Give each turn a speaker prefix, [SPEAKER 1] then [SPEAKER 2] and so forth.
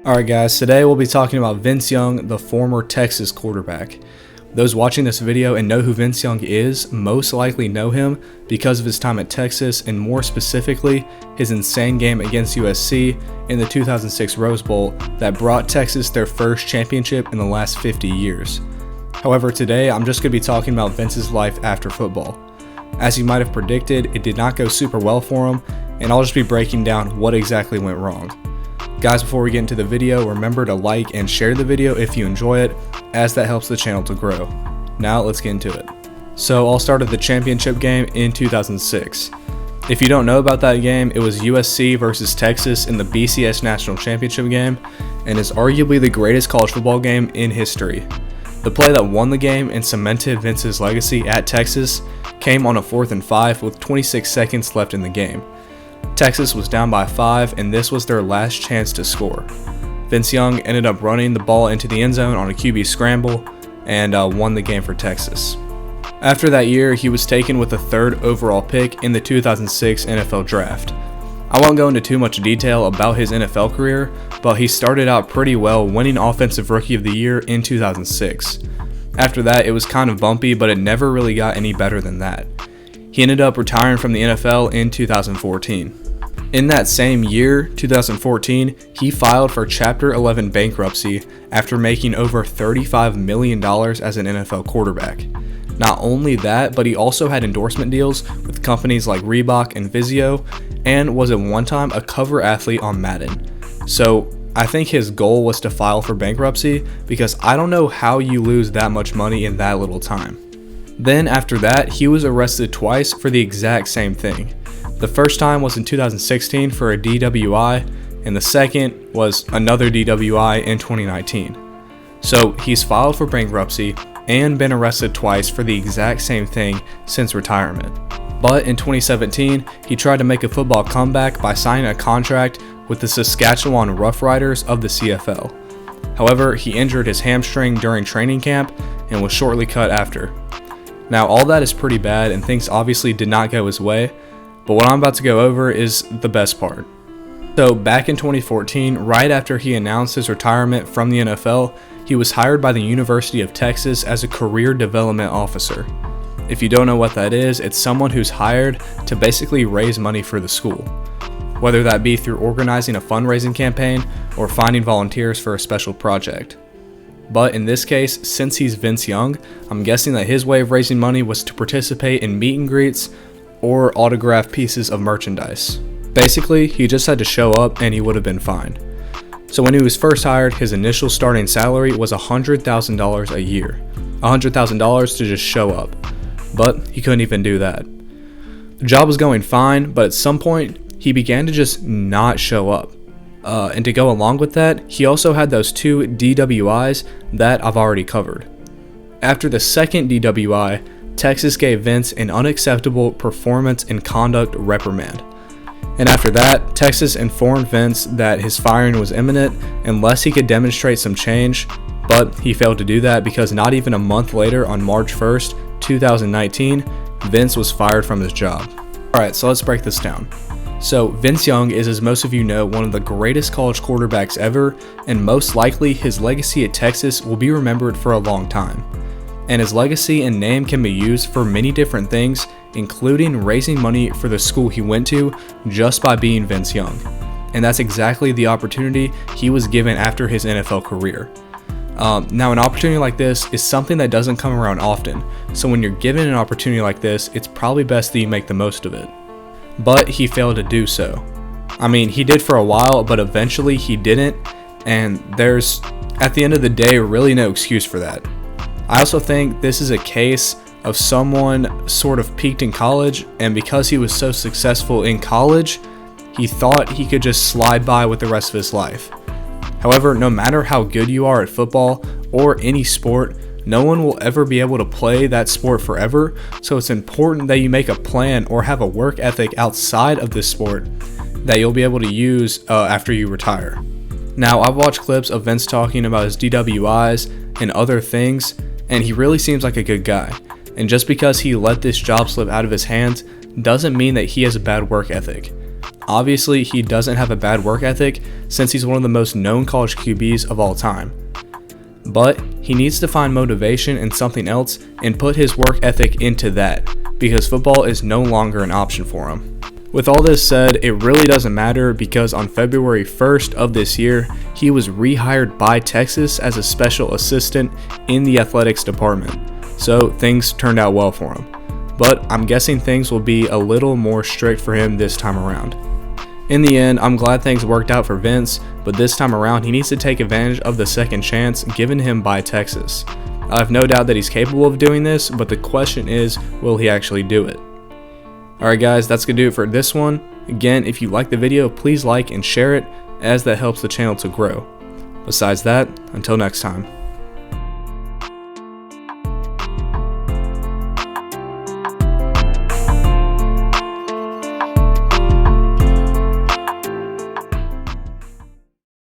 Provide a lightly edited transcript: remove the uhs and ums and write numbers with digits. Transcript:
[SPEAKER 1] Alright guys, today we'll be talking about Vince Young, the former Texas quarterback. Those watching this video and know who Vince Young is most likely know him because of his time at Texas and more specifically his insane game against USC in the 2006 Rose Bowl that brought Texas their first championship in the last 50 years. However, today I'm just going to be talking about Vince's life after football. As you might have predicted, it did not go super well for him, and I'll just be breaking down what exactly went wrong. Guys, before we get into the video, remember to like and share the video if you enjoy it, as that helps the channel to grow. Now let's get into it. So I'll start at the championship game in 2006. If you don't know about that game, it was USC versus Texas in the BCS National Championship game, and is arguably the greatest college football game in history. The play that won the game and cemented Vince's legacy at Texas came on a 4th and 5 with 26 seconds left in the game. Texas was down by 5, and this was their last chance to score. Vince Young ended up running the ball into the end zone on a QB scramble and won the game for Texas. After that year, he was taken with the 3rd overall pick in the 2006 NFL Draft. I won't go into too much detail about his NFL career, but he started out pretty well, winning Offensive Rookie of the Year in 2006. After that, it was kind of bumpy, but it never really got any better than that. He ended up retiring from the NFL in 2014. In that same year, 2014, he filed for Chapter 11 bankruptcy after making over $35 million as an NFL quarterback. Not only that, but he also had endorsement deals with companies like Reebok and Vizio, and was at one time a cover athlete on Madden. So I think his goal was to file for bankruptcy, because I don't know how you lose that much money in that little time. Then after that, he was arrested twice for the exact same thing. The first time was in 2016 for a DWI, and the second was another DWI in 2019. So he's filed for bankruptcy and been arrested twice for the exact same thing since retirement. But in 2017, he tried to make a football comeback by signing a contract with the Saskatchewan Roughriders of the CFL. However, he injured his hamstring during training camp and was shortly cut after. Now, all that is pretty bad, and things obviously did not go his way, but what I'm about to go over is the best part. So back in 2014, right after he announced his retirement from the NFL, he was hired by the University of Texas as a career development officer. If you don't know what that is, it's someone who's hired to basically raise money for the school, whether that be through organizing a fundraising campaign or finding volunteers for a special project. But in this case, since he's Vince Young, I'm guessing that his way of raising money was to participate in meet and greets or autograph pieces of merchandise. Basically, he just had to show up and he would have been fine. So when he was first hired, his initial starting salary was $100,000 a year. $100,000 to just show up. But he couldn't even do that. The job was going fine, but at some point, he began to just not show up. And to go along with that, he also had those 2 DWIs that I've already covered. After the second DWI, Texas gave Vince an unacceptable performance and conduct reprimand. And after that, Texas informed Vince that his firing was imminent unless he could demonstrate some change, but he failed to do that because not even a month later, on March 1st, 2019, Vince was fired from his job. Alright, so let's break this down. So Vince Young is, as most of you know, one of the greatest college quarterbacks ever, and most likely his legacy at Texas will be remembered for a long time. And his legacy and name can be used for many different things, including raising money for the school he went to just by being Vince Young. And that's exactly the opportunity he was given after his NFL career. Now, an opportunity like this is something that doesn't come around often, so when you're given an opportunity like this, it's probably best that you make the most of it. But he failed to do so. I mean, he did for a while, but eventually he didn't, and there's, at the end of the day, really no excuse for that. I also think this is a case of someone sort of peaked in college, and because he was so successful in college, he thought he could just slide by with the rest of his life. However, no matter how good you are at football or any sport, no one will ever be able to play that sport forever, so it's important that you make a plan or have a work ethic outside of this sport that you'll be able to use after you retire. Now, I've watched clips of Vince talking about his DWIs and other things, and he really seems like a good guy. And just because he let this job slip out of his hands doesn't mean that he has a bad work ethic. Obviously, he doesn't have a bad work ethic since he's one of the most known college QBs of all time. But he needs to find motivation in something else and put his work ethic into that, because football is no longer an option for him. With all this said, it really doesn't matter because on February 1st of this year, he was rehired by Texas as a special assistant in the athletics department. So things turned out well for him. But I'm guessing things will be a little more strict for him this time around. In the end, I'm glad things worked out for Vince, but this time around he needs to take advantage of the second chance given him by Texas. I have no doubt that he's capable of doing this, but the question is, will he actually do it? Alright guys, that's going to do it for this one. Again, if you like the video, please like and share it, as that helps the channel to grow. Besides that, until next time.